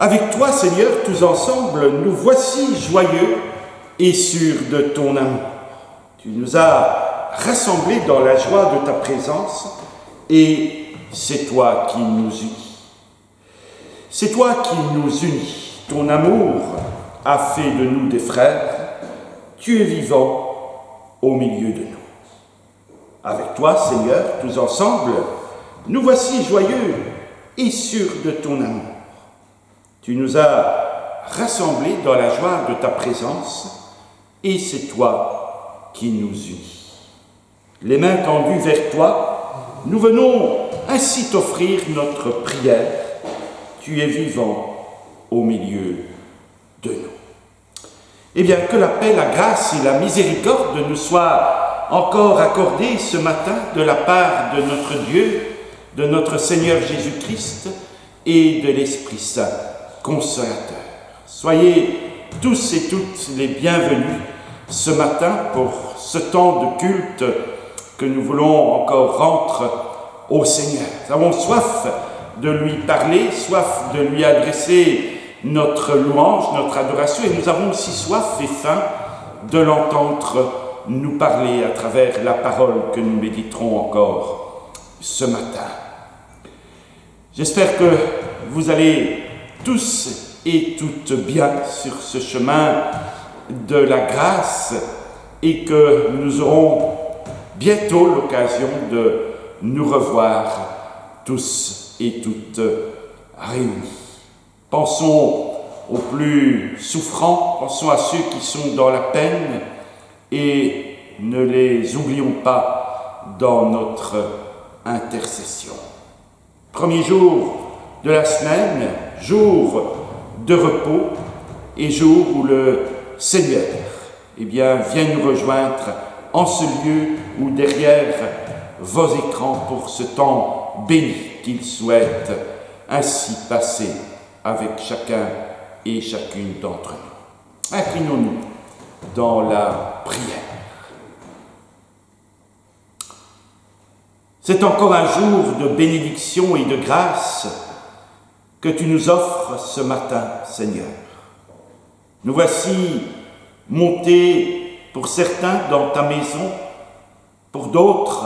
Avec toi, Seigneur, tous ensemble, nous voici joyeux et sûrs de ton amour. Tu nous as rassemblés dans la joie de ta présence et c'est toi qui nous unis. C'est toi qui nous unis. Ton amour a fait de nous des frères. Tu es vivant au milieu de nous. Avec toi, Seigneur, tous ensemble, nous voici joyeux et sûrs de ton amour. Tu nous as rassemblés dans la joie de ta présence et c'est toi qui nous unis. Les mains tendues vers toi, nous venons ainsi t'offrir notre prière. Tu es vivant au milieu de nous. Eh bien, que la paix, la grâce et la miséricorde nous soient encore accordées ce matin de la part de notre Dieu, de notre Seigneur Jésus-Christ et de l'Esprit Saint consolateur. Soyez tous et toutes les bienvenus ce matin pour ce temps de culte que nous voulons encore rendre au Seigneur. Nous avons soif de lui parler, soif de lui adresser notre louange, notre adoration, et nous avons aussi soif et faim de l'entendre nous parler à travers la parole que nous méditerons encore ce matin. J'espère que vous allez tous et toutes bien sur ce chemin de la grâce et que nous aurons bientôt l'occasion de nous revoir tous et toutes réunis. Pensons aux plus souffrants, pensons à ceux qui sont dans la peine et ne les oublions pas dans notre intercession. Premier jour de la semaine, jour de repos et jour où le Seigneur vient nous rejoindre en ce lieu ou derrière vos écrans pour ce temps béni qu'il souhaite ainsi passer avec chacun et chacune d'entre nous. Inclinons-nous dans la prière. C'est encore un jour de bénédiction et de grâce que tu nous offres ce matin, Seigneur. Nous voici montés pour certains dans ta maison, pour d'autres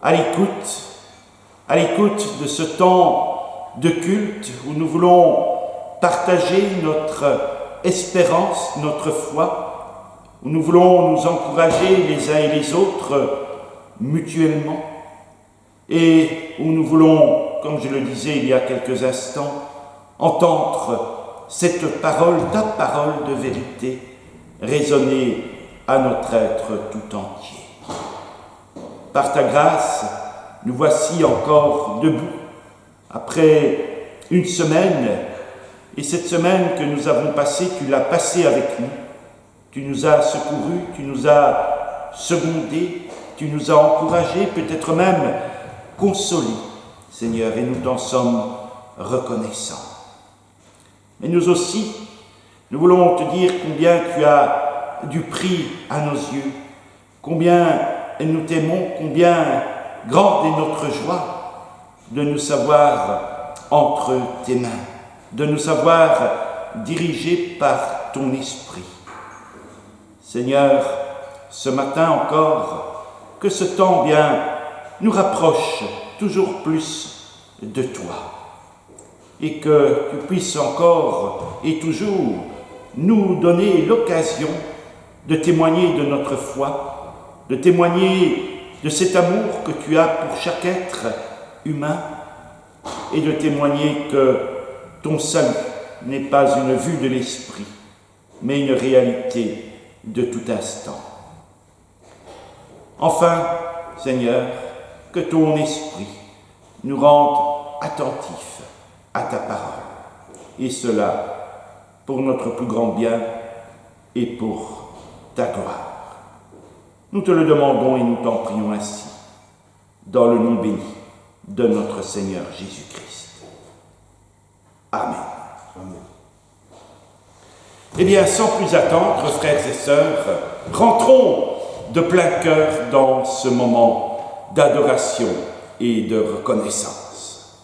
à l'écoute de ce temps de culte où nous voulons partager notre espérance, notre foi, où nous voulons nous encourager les uns et les autres mutuellement, et où nous voulons, comme je le disais il y a quelques instants, entendre cette parole, ta parole de vérité, résonner à notre être tout entier. Par ta grâce, nous voici encore debout, après une semaine, et cette semaine que nous avons passée, tu l'as passée avec nous. Tu nous as secourus, tu nous as secondés, tu nous as encouragés, peut-être même consolés, Seigneur, et nous t'en sommes reconnaissants. Mais nous aussi, nous voulons te dire combien tu as du prix à nos yeux, combien nous t'aimons, combien grande est notre joie de nous savoir entre tes mains, de nous savoir dirigés par ton esprit. Seigneur, ce matin encore, que ce temps nous rapproche toujours plus de toi et que tu puisses encore et toujours nous donner l'occasion de témoigner de notre foi, de témoigner de cet amour que tu as pour chaque être humain et de témoigner que ton salut n'est pas une vue de l'esprit, mais une réalité de tout instant. Enfin, Seigneur, que ton esprit nous rende attentifs à ta parole, et cela pour notre plus grand bien et pour ta gloire. Nous te le demandons et nous t'en prions ainsi, dans le nom béni de notre Seigneur Jésus-Christ. Amen. Amen. Eh bien, sans plus attendre, frères et sœurs, rentrons de plein cœur dans ce moment d'adoration et de reconnaissance.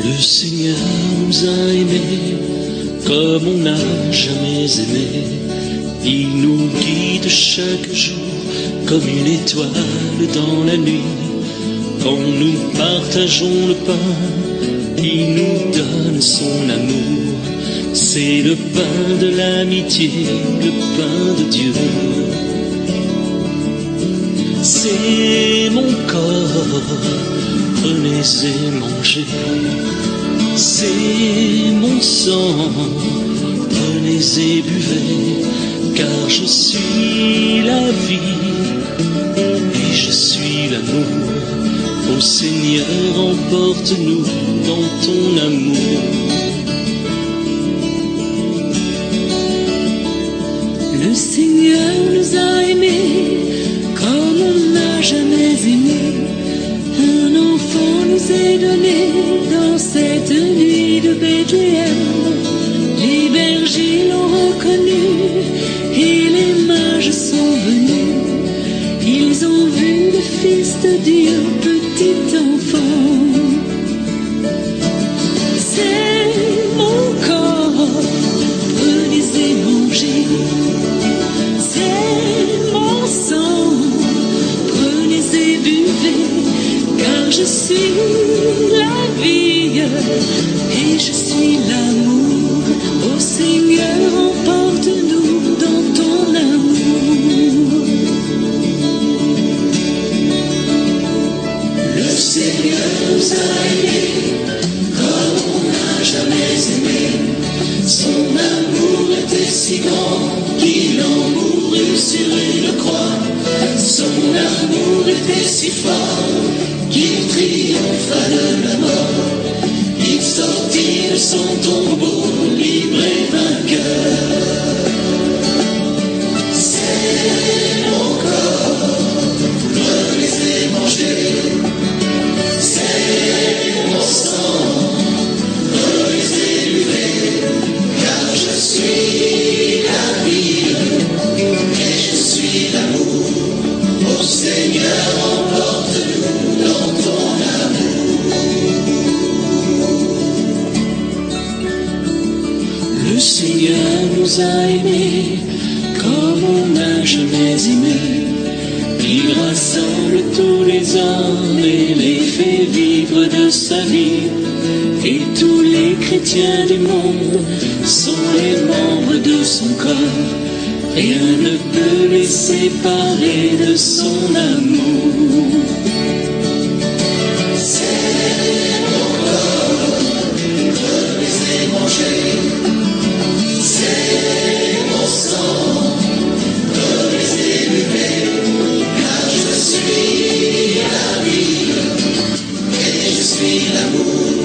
Le Seigneur nous a aimés comme on n'a jamais aimé. Il nous guide chaque jour comme une étoile dans la nuit. Quand nous partageons le pain, il nous donne son amour. C'est le pain de l'amitié, le pain de Dieu. C'est mon corps, prenez et mangez. C'est mon sang, prenez et buvez, car je suis la vie et je suis l'amour. Ô Seigneur, emporte-nous dans ton amour. Le Seigneur nous a aimés comme on n'a jamais aimé. Un enfant nous est donné dans cette nuit de Bethléem. Les bergers l'ont reconnu et les mages sont venus. Ils ont vu le Fils de Dieu, petit enfant. C'est mon corps, prenez et mangez. C'est mon sang, prenez et buvez, car je suis la vie et je suis l'amour. Ô Seigneur, emporte-nous dans ton amour. Le Seigneur nous a aimés comme on n'a jamais aimé. Son amour était si grand qu'il en mourut sur une croix. Son amour était si fort qu'il triompha de la mort. Il sortit de son tombeau libre et vainqueur. C'est mon corps, prenez et mangez. C'est mon sang, prenez et buvez, car je suis la vie et je suis l'amour. Ô Seigneur, emporte-nous dans ton amour. Le Seigneur nous a aimés comme on n'a jamais aimé. Il rassemble tous les hommes et les fait vivre de sa vie. Et tous les chrétiens du monde sont les membres de son corps. Rien ne peut les séparer de son amour. C'est mon corps, prenez et mangez. C'est mon sang, prenez et buvez, car je suis la vie et je suis l'amour.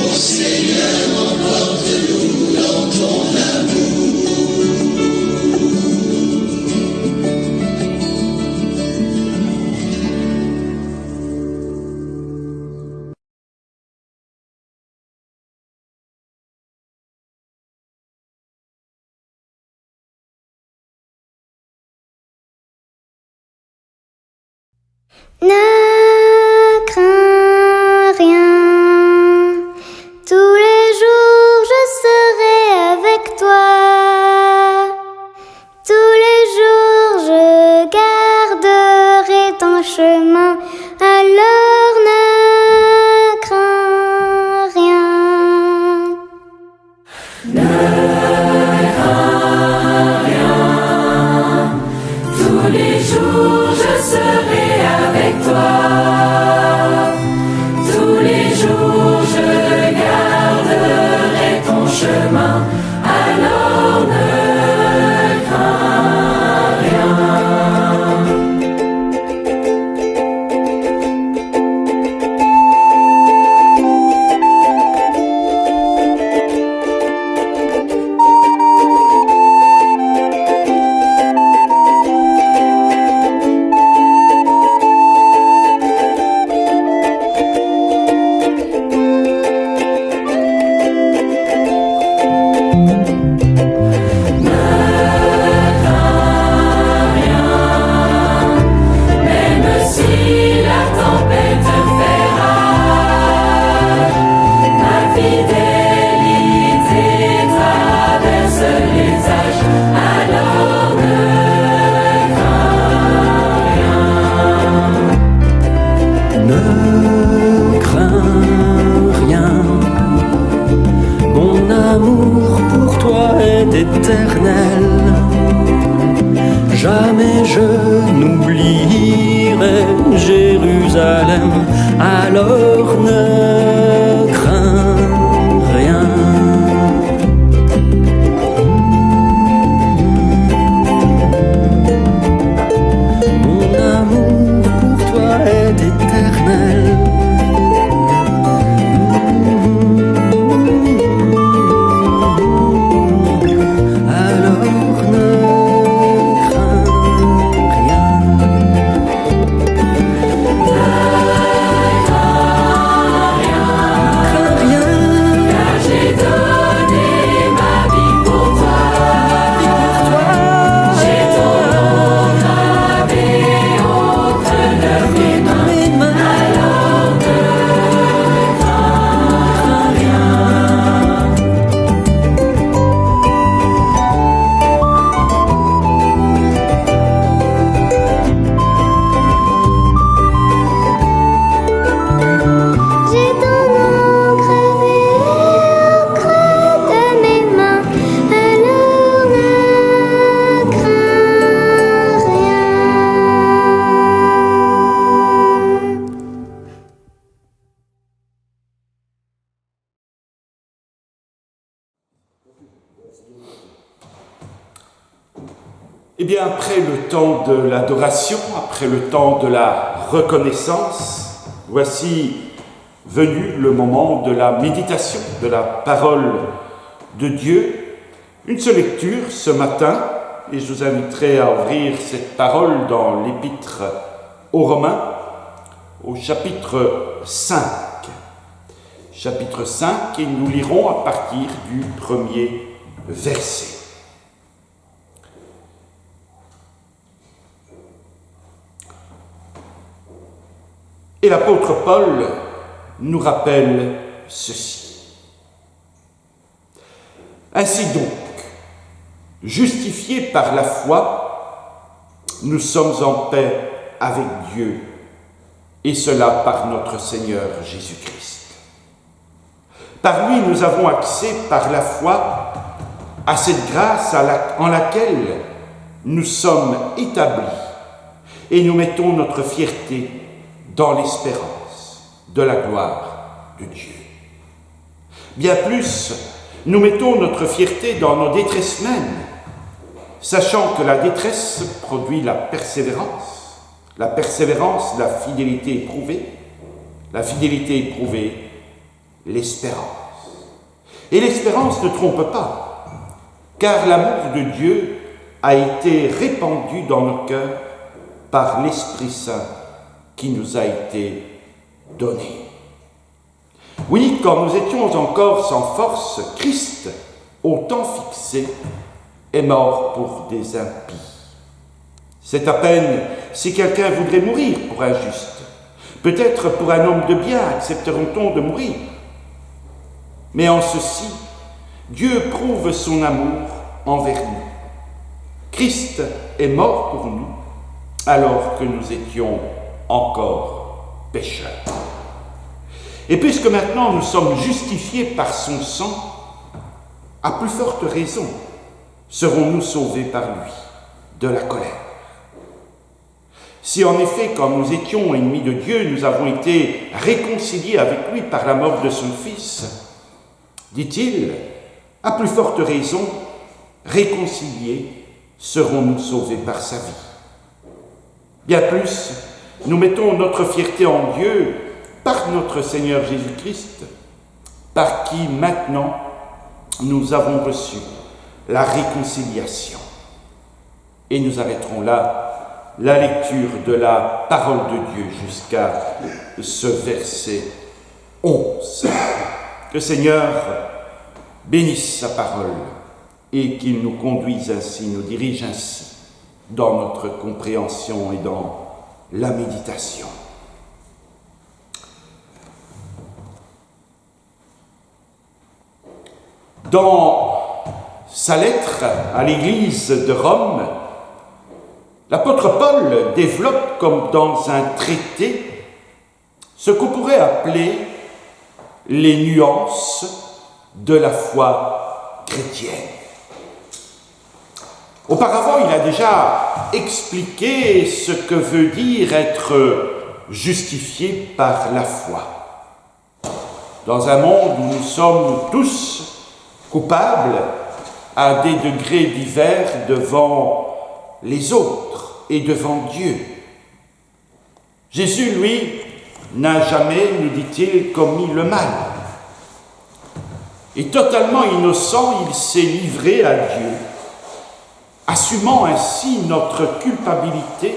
Ô Seigneur, emporte-nous dans ton amour. Ne crains rien, tous les jours je serai avec toi. Tous les jours je garderai ton chemin, alors ne crains rien. Tous les jours je serai avec toi. est éternel. Jamais je n'oublierai Jérusalem, alors ne crains rien. Mon amour pour toi est éternel. Eh bien, après le temps de l'adoration, après le temps de la reconnaissance, voici venu le moment de la méditation, de la parole de Dieu. Une seule lecture ce matin, et je vous inviterai à ouvrir cette parole dans l'Épître aux Romains, au chapitre 5. Chapitre 5, et nous lirons à partir du premier verset. Et l'apôtre Paul nous rappelle ceci. Ainsi donc, justifiés par la foi, nous sommes en paix avec Dieu, et cela par notre Seigneur Jésus-Christ. Par lui, nous avons accès par la foi à cette grâce en laquelle nous sommes établis, et nous mettons notre fierté dans l'espérance de la gloire de Dieu. Bien plus, nous mettons notre fierté dans nos détresses mêmes, sachant que la détresse produit la persévérance, la fidélité éprouvée, l'espérance. Et l'espérance ne trompe pas, car l'amour de Dieu a été répandu dans nos cœurs par l'Esprit Saint qui nous a été donné. Oui, quand nous étions encore sans force, Christ, au temps fixé, est mort pour des impies. C'est à peine si quelqu'un voudrait mourir pour un juste. Peut-être pour un homme de bien accepteront-on de mourir. Mais en ceci, Dieu prouve son amour envers nous. Christ est mort pour nous alors que nous étions encore pécheurs. Et puisque maintenant nous sommes justifiés par son sang, à plus forte raison serons-nous sauvés par lui de la colère. Si en effet, quand nous étions ennemis de Dieu, nous avons été réconciliés avec lui par la mort de son Fils, dit-il, à plus forte raison, réconciliés serons-nous sauvés par sa vie. Bien plus, nous mettons notre fierté en Dieu par notre Seigneur Jésus-Christ, par qui maintenant nous avons reçu la réconciliation. Et nous arrêterons là la lecture de la parole de Dieu jusqu'à ce verset 11. Que le Seigneur bénisse sa parole et qu'il nous conduise ainsi, nous dirige ainsi dans notre compréhension et dans la méditation. Dans sa lettre à l'Église de Rome, l'apôtre Paul développe comme dans un traité ce qu'on pourrait appeler les nuances de la foi chrétienne. Auparavant, il a déjà expliqué ce que veut dire être justifié par la foi. Dans un monde où nous sommes tous coupables à des degrés divers devant les autres et devant Dieu, Jésus, lui, n'a jamais, nous dit-il, commis le mal. Et totalement innocent, il s'est livré à Dieu, assumant ainsi notre culpabilité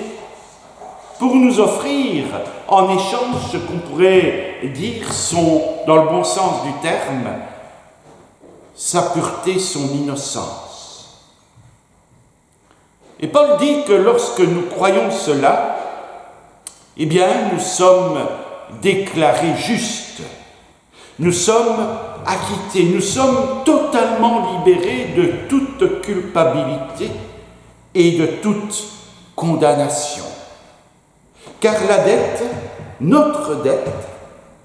pour nous offrir en échange ce qu'on pourrait dire dans le bon sens du terme, sa pureté, son innocence. Et Paul dit que lorsque nous croyons cela, eh bien, nous sommes déclarés justes, nous sommes acquittés, nous sommes totalement libérés de toute culpabilité et de toute condamnation. Car la dette, notre dette,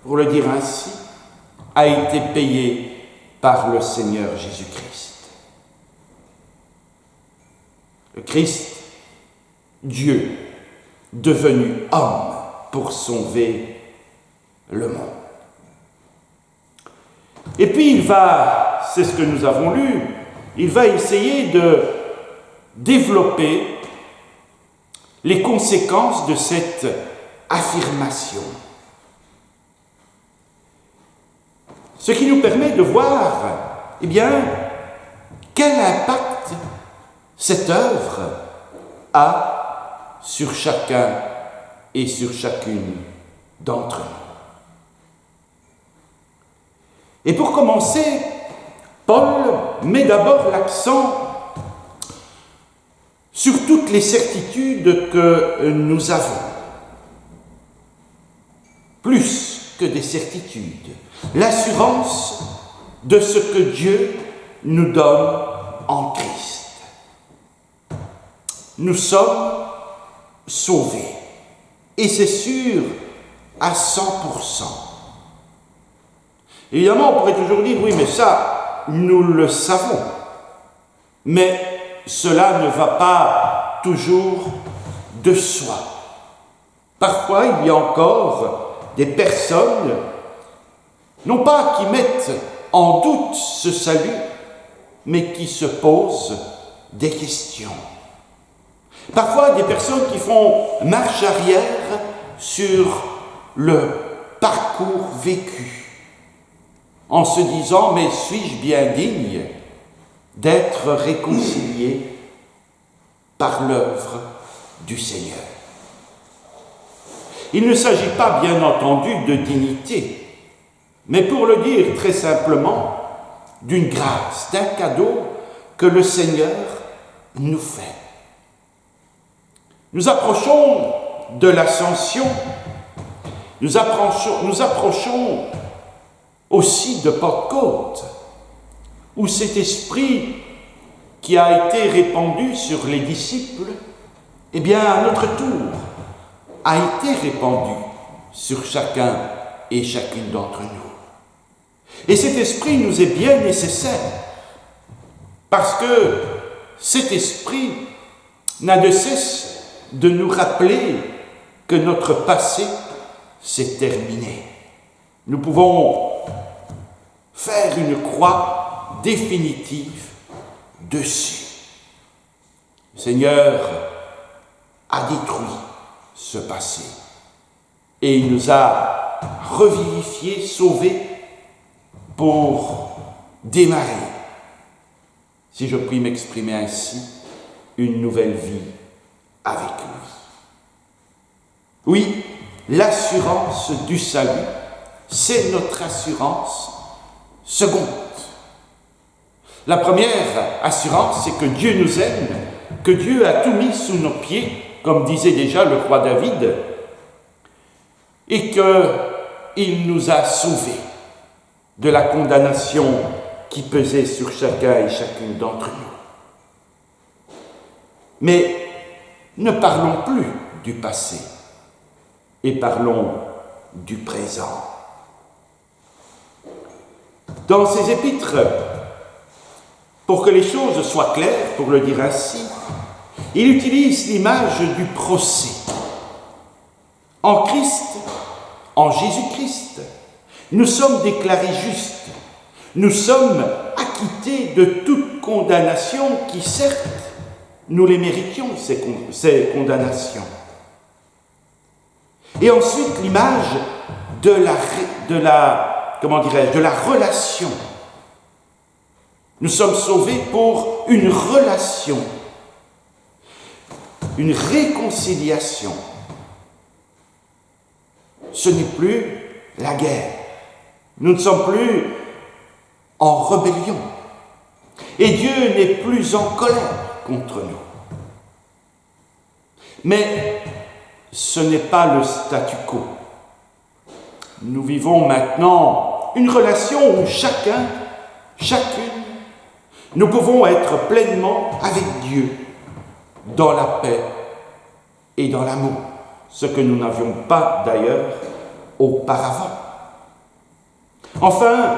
pour le dire ainsi, a été payée par le Seigneur Jésus-Christ. Le Christ, Dieu, devenu homme pour sauver le monde. Et puis il va, c'est ce que nous avons lu, il va essayer de développer les conséquences de cette affirmation. Ce qui nous permet de voir, eh bien, quel impact cette œuvre a sur chacun et sur chacune d'entre nous. Et pour commencer, Paul met d'abord l'accent sur toutes les certitudes que nous avons. Plus que des certitudes, l'assurance de ce que Dieu nous donne en Christ. Nous sommes sauvés, et c'est sûr à 100%. Évidemment, on pourrait toujours dire, oui, mais ça, nous le savons. Mais cela ne va pas toujours de soi. Parfois, il y a encore des personnes, non pas qui mettent en doute ce salut, mais qui se posent des questions. Parfois, des personnes qui font marche arrière sur le parcours vécu, en se disant, mais suis-je bien digne d'être réconcilié par l'œuvre du Seigneur? Il ne s'agit pas, bien entendu, de dignité, mais pour le dire très simplement, d'une grâce, d'un cadeau que le Seigneur nous fait. Nous approchons de l'ascension, nous approchons aussi de Pentecôte, où cet esprit qui a été répandu sur les disciples, eh bien, à notre tour, a été répandu sur chacun et chacune d'entre nous. Et cet esprit nous est bien nécessaire, parce que cet esprit n'a de cesse de nous rappeler que notre passé s'est terminé. Nous pouvons faire une croix définitive dessus. Le Seigneur a détruit ce passé et il nous a revivifiés, sauvés pour démarrer, si je puis m'exprimer ainsi, une nouvelle vie avec lui. Oui, l'assurance du salut, c'est notre assurance seconde. La première assurance, c'est que Dieu nous aime, que Dieu a tout mis sous nos pieds, comme disait déjà le roi David, et qu'il nous a sauvés de la condamnation qui pesait sur chacun et chacune d'entre nous. Mais ne parlons plus du passé et parlons du présent. Dans ces épîtres, pour que les choses soient claires, pour le dire ainsi, Il utilise l'image du procès. En Christ, en Jésus-Christ, nous sommes déclarés justes. Nous sommes acquittés de toute condamnation qui, certes, nous les méritions, ces condamnations. Et ensuite, l'image de la relation. Nous sommes sauvés pour une relation, une réconciliation. Ce n'est plus la guerre. Nous ne sommes plus en rébellion. Et Dieu n'est plus en colère contre nous. Mais ce n'est pas le statu quo. Nous vivons maintenant une relation où chacune, nous pouvons être pleinement avec Dieu dans la paix et dans l'amour, ce que nous n'avions pas d'ailleurs auparavant. Enfin,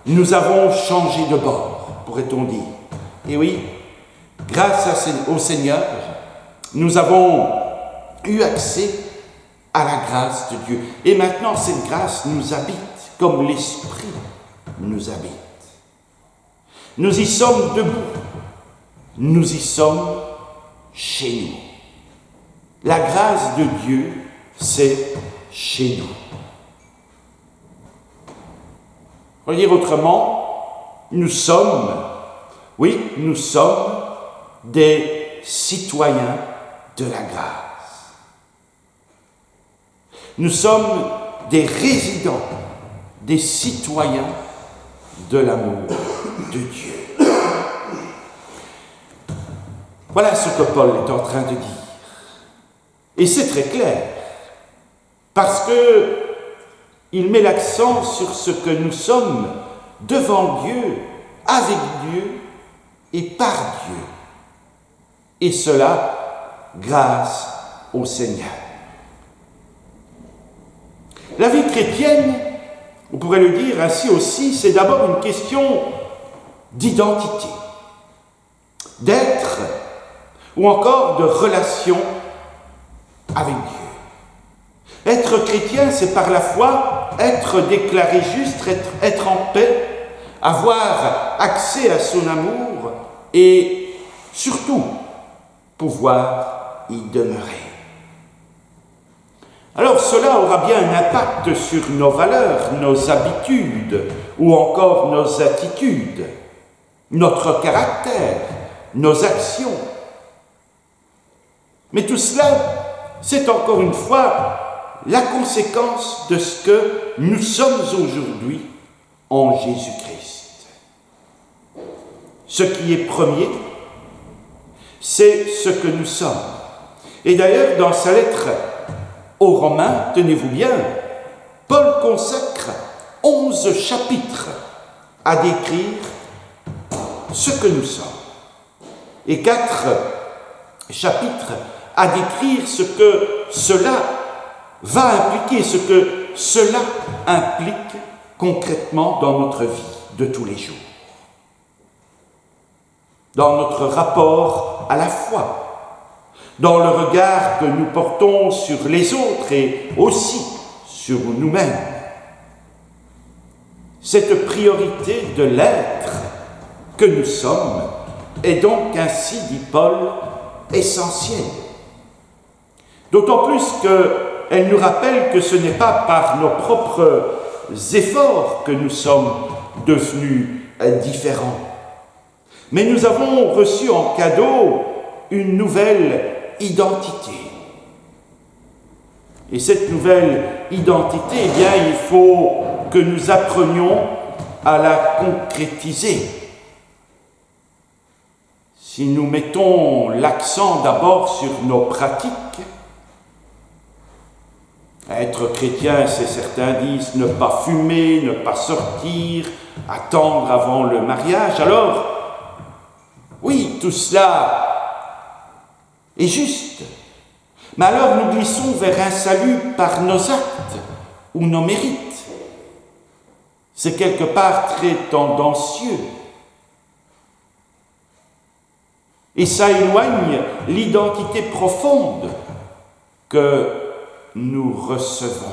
nous avons changé de bord, pourrait-on dire. Et oui, grâce au Seigneur, nous avons eu accès à la grâce de Dieu. Et maintenant, cette grâce nous habite, comme l'Esprit nous habite. Nous y sommes debout. Nous y sommes chez nous. La grâce de Dieu, c'est chez nous. Pour le dire autrement, nous sommes des citoyens de la grâce. Nous sommes des résidents, des citoyens de l'amour de Dieu. Voilà ce que Paul est en train de dire. Et c'est très clair, parce que il met l'accent sur ce que nous sommes devant Dieu, avec Dieu et par Dieu. Et cela grâce au Seigneur. La vie chrétienne, on pourrait le dire ainsi aussi, c'est d'abord une question d'identité, d'être ou encore de relation avec Dieu. Être chrétien, c'est par la foi être déclaré juste, être en paix, avoir accès à son amour et surtout pouvoir y demeurer. Alors cela aura bien un impact sur nos valeurs, nos habitudes ou encore nos attitudes, notre caractère, nos actions. Mais tout cela, c'est encore une fois la conséquence de ce que nous sommes aujourd'hui en Jésus-Christ. Ce qui est premier, c'est ce que nous sommes. Et d'ailleurs, dans sa lettre aux Romains, tenez-vous bien, Paul consacre 11 chapitres à décrire ce que nous sommes. Et 4 chapitres à décrire ce que cela va impliquer, ce que cela implique concrètement dans notre vie de tous les jours. Dans notre rapport à la foi, dans le regard que nous portons sur les autres et aussi sur nous-mêmes. Cette priorité de l'être que nous sommes est donc, ainsi dit Paul, essentielle. D'autant plus qu'elle nous rappelle que ce n'est pas par nos propres efforts que nous sommes devenus différents, mais nous avons reçu en cadeau une nouvelle identité. Et cette nouvelle identité, eh bien, il faut que nous apprenions à la concrétiser. Si nous mettons l'accent d'abord sur nos pratiques, être chrétien, c'est certains disent ne pas fumer, ne pas sortir, attendre avant le mariage, alors, oui, tout cela est juste. Mais alors nous glissons vers un salut par nos actes ou nos mérites. C'est quelque part très tendancieux. Et ça éloigne l'identité profonde que nous recevons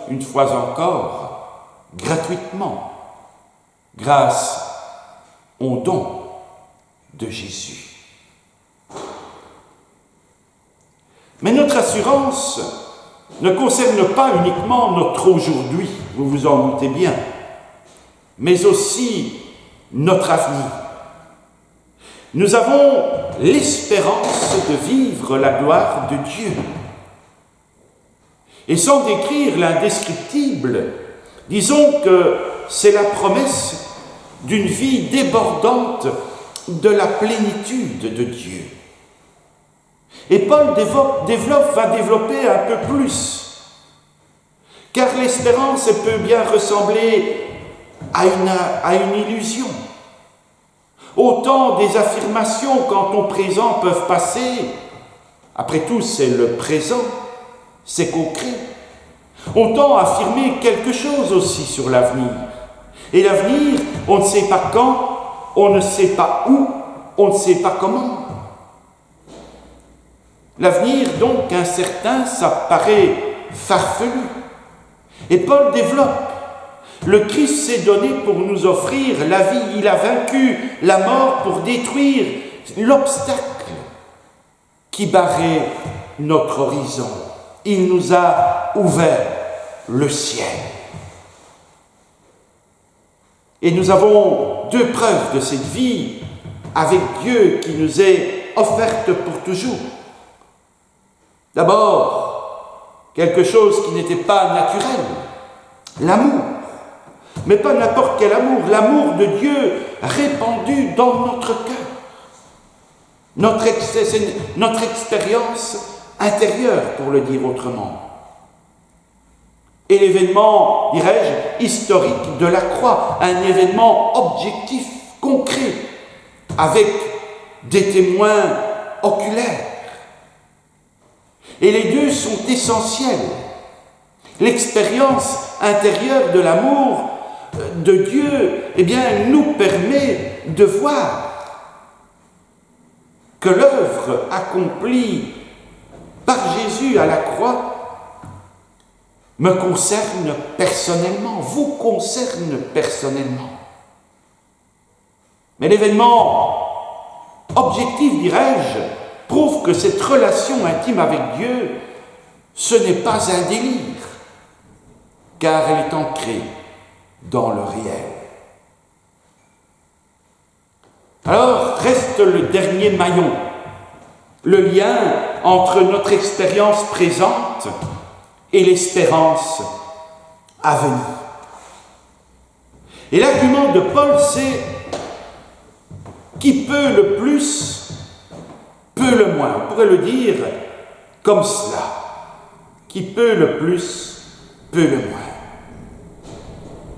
une fois encore, gratuitement, grâce au don de Jésus. Mais notre assurance ne concerne pas uniquement notre aujourd'hui, vous vous en doutez bien, mais aussi notre avenir. Nous avons l'espérance de vivre la gloire de Dieu. Et sans décrire l'indescriptible, disons que c'est la promesse d'une vie débordante de la plénitude de Dieu. Et Paul va développer un peu plus, car l'espérance peut bien ressembler à une illusion. Autant des affirmations quant au présent peuvent passer, après tout c'est le présent, c'est concret. Autant affirmer quelque chose aussi sur l'avenir. Et l'avenir, on ne sait pas quand, on ne sait pas où, on ne sait pas comment. L'avenir, donc, incertain, ça paraît farfelu. Et Paul développe. Le Christ s'est donné pour nous offrir la vie. Il a vaincu la mort pour détruire l'obstacle qui barrait notre horizon. Il nous a ouvert le ciel. Et nous avons deux preuves de cette vie avec Dieu qui nous est offerte pour toujours. D'abord, quelque chose qui n'était pas naturel, l'amour. Mais pas n'importe quel amour, l'amour de Dieu répandu dans notre cœur. Notre expérience intérieure, pour le dire autrement. Et l'événement, dirais-je, historique de la croix, un événement objectif, concret, avec des témoins oculaires. Et les deux sont essentiels. L'expérience intérieure de l'amour de Dieu, eh bien, nous permet de voir que l'œuvre accomplie par Jésus à la croix me concerne personnellement, vous concerne personnellement. Mais l'événement objectif, dirais-je, prouve que cette relation intime avec Dieu, ce n'est pas un délire, car elle est ancrée dans le réel. Alors, reste le dernier maillon, le lien entre notre expérience présente et l'espérance à venir. Et l'argument de Paul, c'est qui peut le plus, peut le moins. On pourrait le dire comme cela. Qui peut le plus, peut le moins.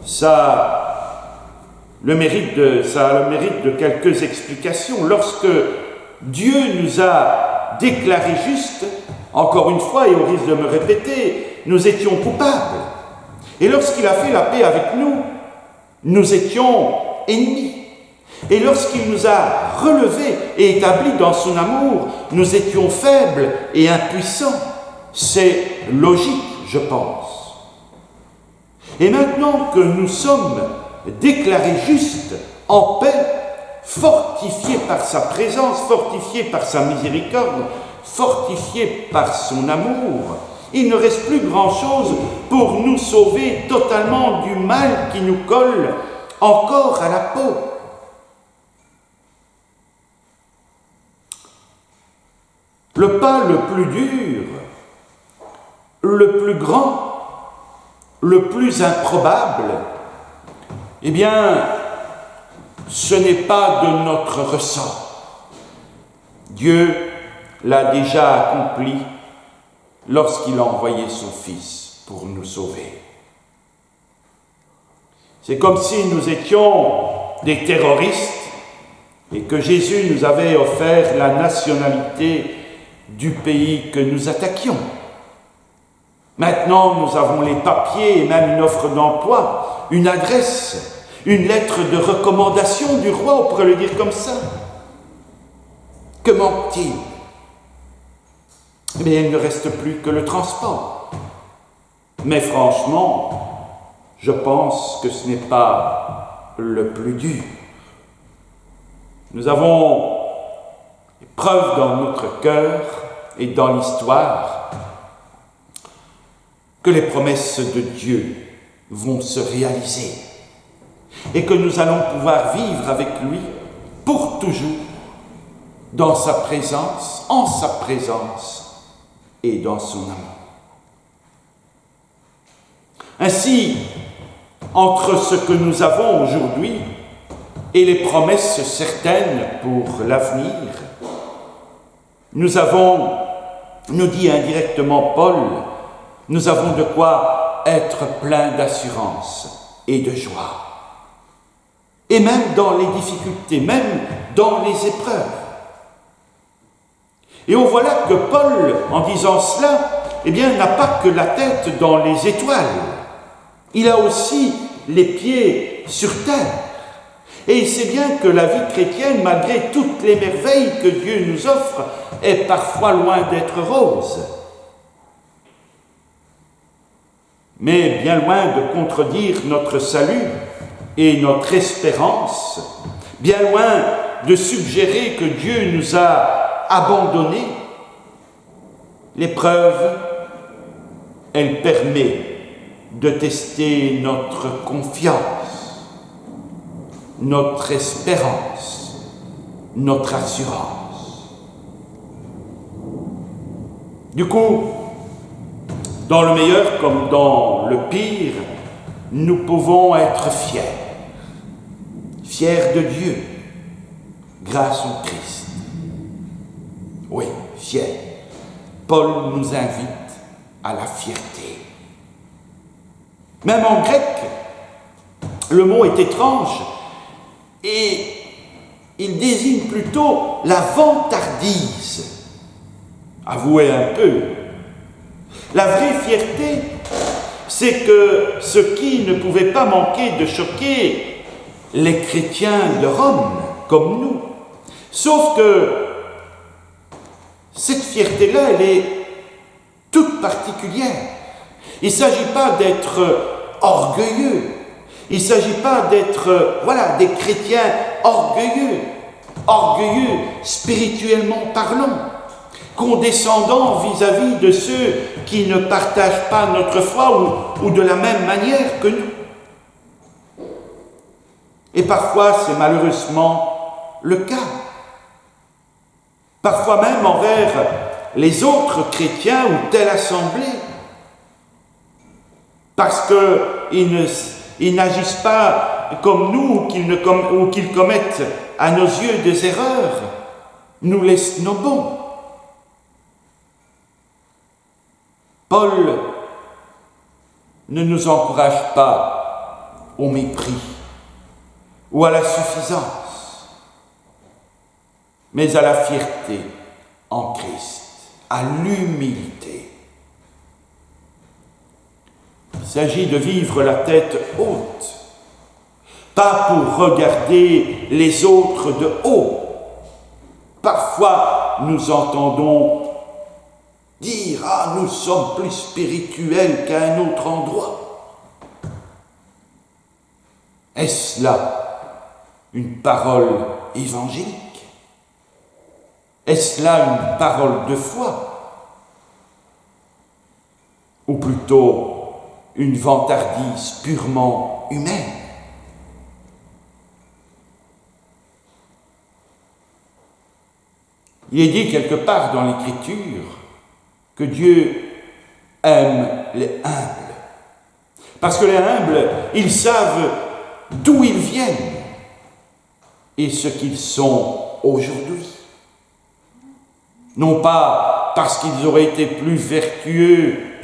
Ça a le mérite de quelques explications. Lorsque Dieu nous a déclarés justes, encore une fois, et au risque de me répéter, nous étions coupables. Et lorsqu'il a fait la paix avec nous, nous étions ennemis. Et lorsqu'il nous a relevés et établis dans son amour, nous étions faibles et impuissants. C'est logique, je pense. Et maintenant que nous sommes déclarés justes, en paix, fortifiés par sa présence, fortifiés par sa miséricorde, fortifiés par son amour, il ne reste plus grand-chose pour nous sauver totalement du mal qui nous colle encore à la peau. Le pas le plus dur, le plus grand, le plus improbable, eh bien, ce n'est pas de notre ressort. Dieu l'a déjà accompli lorsqu'il a envoyé son Fils pour nous sauver. C'est comme si nous étions des terroristes et que Jésus nous avait offert la nationalité du pays que nous attaquions. Maintenant, nous avons les papiers et même une offre d'emploi, une adresse une lettre de recommandation du roi, on pourrait le dire comme ça. Que manque-t-il? Eh bien, il ne reste plus que le transport. Mais franchement, je pense que ce n'est pas le plus dur. Nous avons preuve dans notre cœur et dans l'histoire que les promesses de Dieu vont se réaliser et que nous allons pouvoir vivre avec lui pour toujours dans sa présence, en sa présence et dans son amour. Ainsi, entre ce que nous avons aujourd'hui et les promesses certaines pour l'avenir, nous dit indirectement Paul, nous avons de quoi être pleins d'assurance et de joie. Et même dans les difficultés, même dans les épreuves. Et on voit là que Paul, en disant cela, eh bien, n'a pas que la tête dans les étoiles. Il a aussi les pieds sur terre. Et il sait bien que la vie chrétienne, malgré toutes les merveilles que Dieu nous offre, est parfois loin d'être rose. Mais bien loin de contredire notre salut et notre espérance, bien loin de suggérer que Dieu nous a abandonnés, l'épreuve, elle permet de tester notre confiance, notre espérance, notre assurance. Du coup, dans le meilleur comme dans le pire, nous pouvons être fiers de Dieu, grâce au Christ. Oui, fiers. Paul nous invite à la fierté. Même en grec, le mot est étrange et il désigne plutôt la vantardise. Avouez un peu. La vraie fierté, c'est que ce qui ne pouvait pas manquer de choquer les chrétiens de Rome, comme nous. Sauf que cette fierté-là, elle est toute particulière. Il ne s'agit pas d'être orgueilleux. Il ne s'agit pas d'être, des chrétiens orgueilleux spirituellement parlant, condescendants vis-à-vis de ceux qui ne partagent pas notre foi ou de la même manière que nous. Et parfois, c'est malheureusement le cas. Parfois même envers les autres chrétiens ou telle assemblée. Parce qu'ils n'agissent pas comme nous ou qu'ils commettent à nos yeux des erreurs, nous les snobons. Paul ne nous encourage pas au mépris ou à la suffisance, mais à la fierté en Christ, à l'humilité. Il s'agit de vivre la tête haute, pas pour regarder les autres de haut. Parfois, nous entendons dire « Ah, nous sommes plus spirituels qu'à un autre endroit ». Est-ce là une parole évangélique? Est-ce là une parole de foi? Ou plutôt une vantardise purement humaine? Il est dit quelque part dans l'Écriture que Dieu aime les humbles. Parce que les humbles, ils savent d'où ils viennent et ce qu'ils sont aujourd'hui. Non pas parce qu'ils auraient été plus vertueux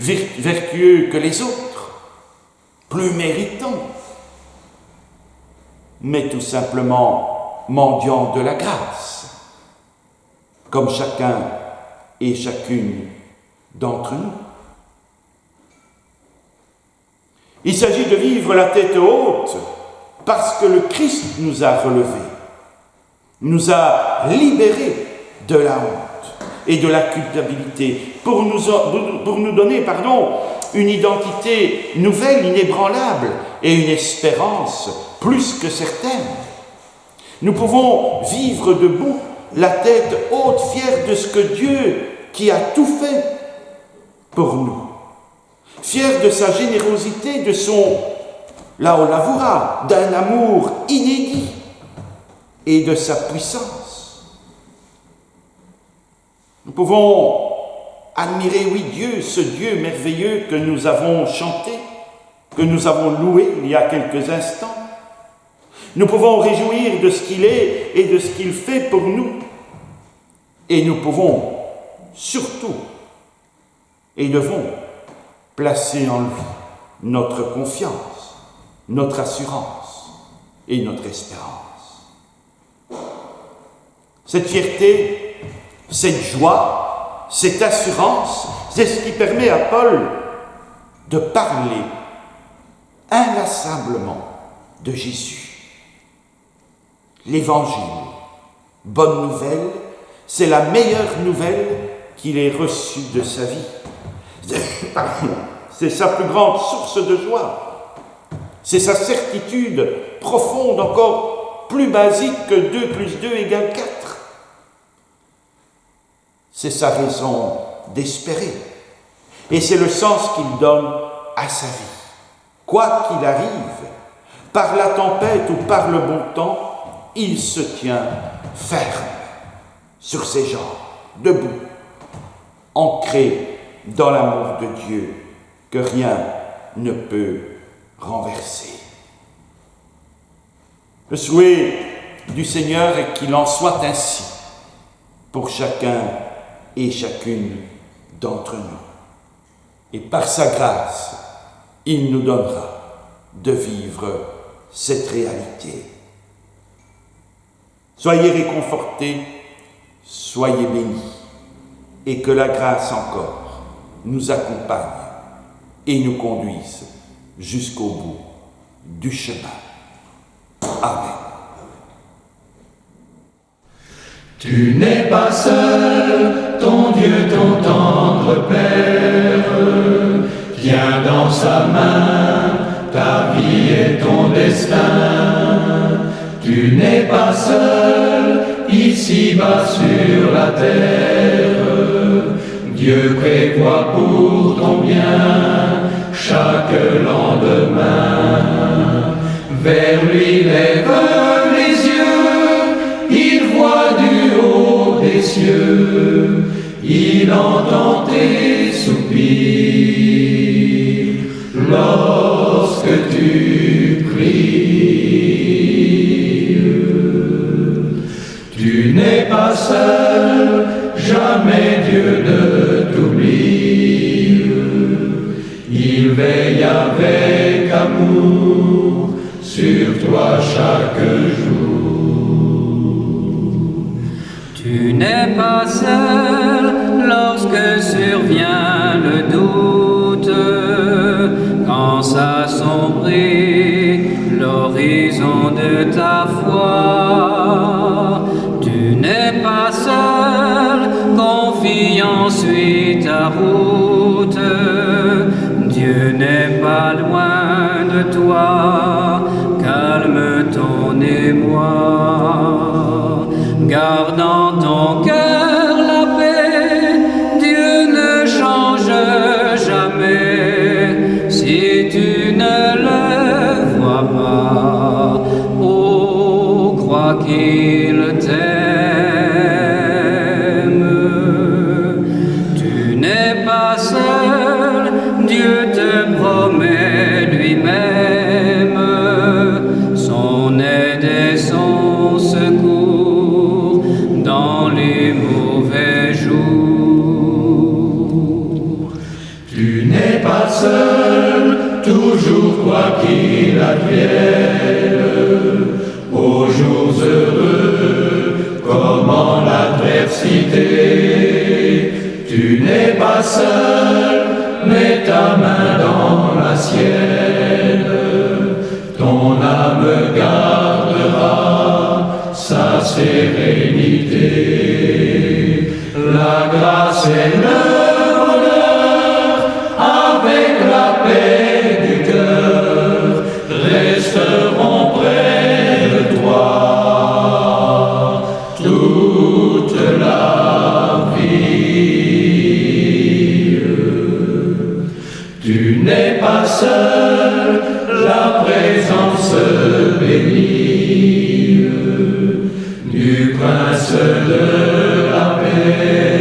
que les autres, plus méritants, mais tout simplement mendiants de la grâce, comme chacun et chacune d'entre nous. Il s'agit de vivre la tête haute parce que le Christ nous a relevés, nous a libérés de la honte et de la culpabilité, pour nous donner une identité nouvelle, inébranlable, et une espérance plus que certaine. Nous pouvons vivre debout, la tête haute, fiers de ce que Dieu, qui a tout fait pour nous, fiers de sa générosité, de son laolavura, d'un amour inédit et de sa puissance. Nous pouvons admirer, oui, Dieu, ce Dieu merveilleux que nous avons chanté, que nous avons loué il y a quelques instants. Nous pouvons réjouir de ce qu'il est et de ce qu'il fait pour nous. Et nous pouvons surtout et devons placer en lui notre confiance, notre assurance et notre espérance. Cette fierté, cette joie, cette assurance, c'est ce qui permet à Paul de parler inlassablement de Jésus. L'Évangile, bonne nouvelle, c'est la meilleure nouvelle qu'il ait reçue de sa vie. C'est sa plus grande source de joie. C'est sa certitude profonde, encore plus basique que 2 + 2 = 4. C'est sa raison d'espérer. Et c'est le sens qu'il donne à sa vie. Quoi qu'il arrive, par la tempête ou par le bon temps, il se tient ferme sur ses jambes, debout, ancré dans l'amour de Dieu que rien ne peut renverser. Le souhait du Seigneur est qu'il en soit ainsi pour chacun et chacune d'entre nous. Et par sa grâce, il nous donnera de vivre cette réalité. Soyez réconfortés, soyez bénis, et que la grâce encore nous accompagne et nous conduise jusqu'au bout du chemin. Amen. Tu n'es pas seul, ton Dieu, ton tendre Père, tient dans sa main ta vie et ton destin. Tu n'es pas seul, ici-bas sur la terre. Dieu prévoit pour ton bien chaque lendemain. Vers lui lève les yeux, il voit du haut des cieux, il entend tes soupirs lorsque tu pries. Tu n'es pas seul, jamais Dieu ne t'oublie. Il veille avec amour sur toi chaque jour. Tu n'es pas seul lorsque survient le doute, quand s'assombrit l'horizon de ta foi. Tu n'es pas seul, confie ensuite ta route. Dieu n'est pas loin de toi, calme ton émoi. Garde en ton cœur la paix, Dieu ne change jamais. Si tu ne le vois pas, oh, crois qu'il t'aime. Tu n'es pas seul, Dieu te promet lui-même son aide et son secours dans les mauvais jours. Tu n'es pas seul, toujours quoi qu'il advienne, aux jours heureux comme en l'adversité. Tu n'es pas seul, mets ta main dans la sienne, ton âme sérénité. La grâce et le bonheur, avec la paix du cœur, resteront près de toi toute la vie. Tu n'es pas seul, la présence bénie du Prince de la paix.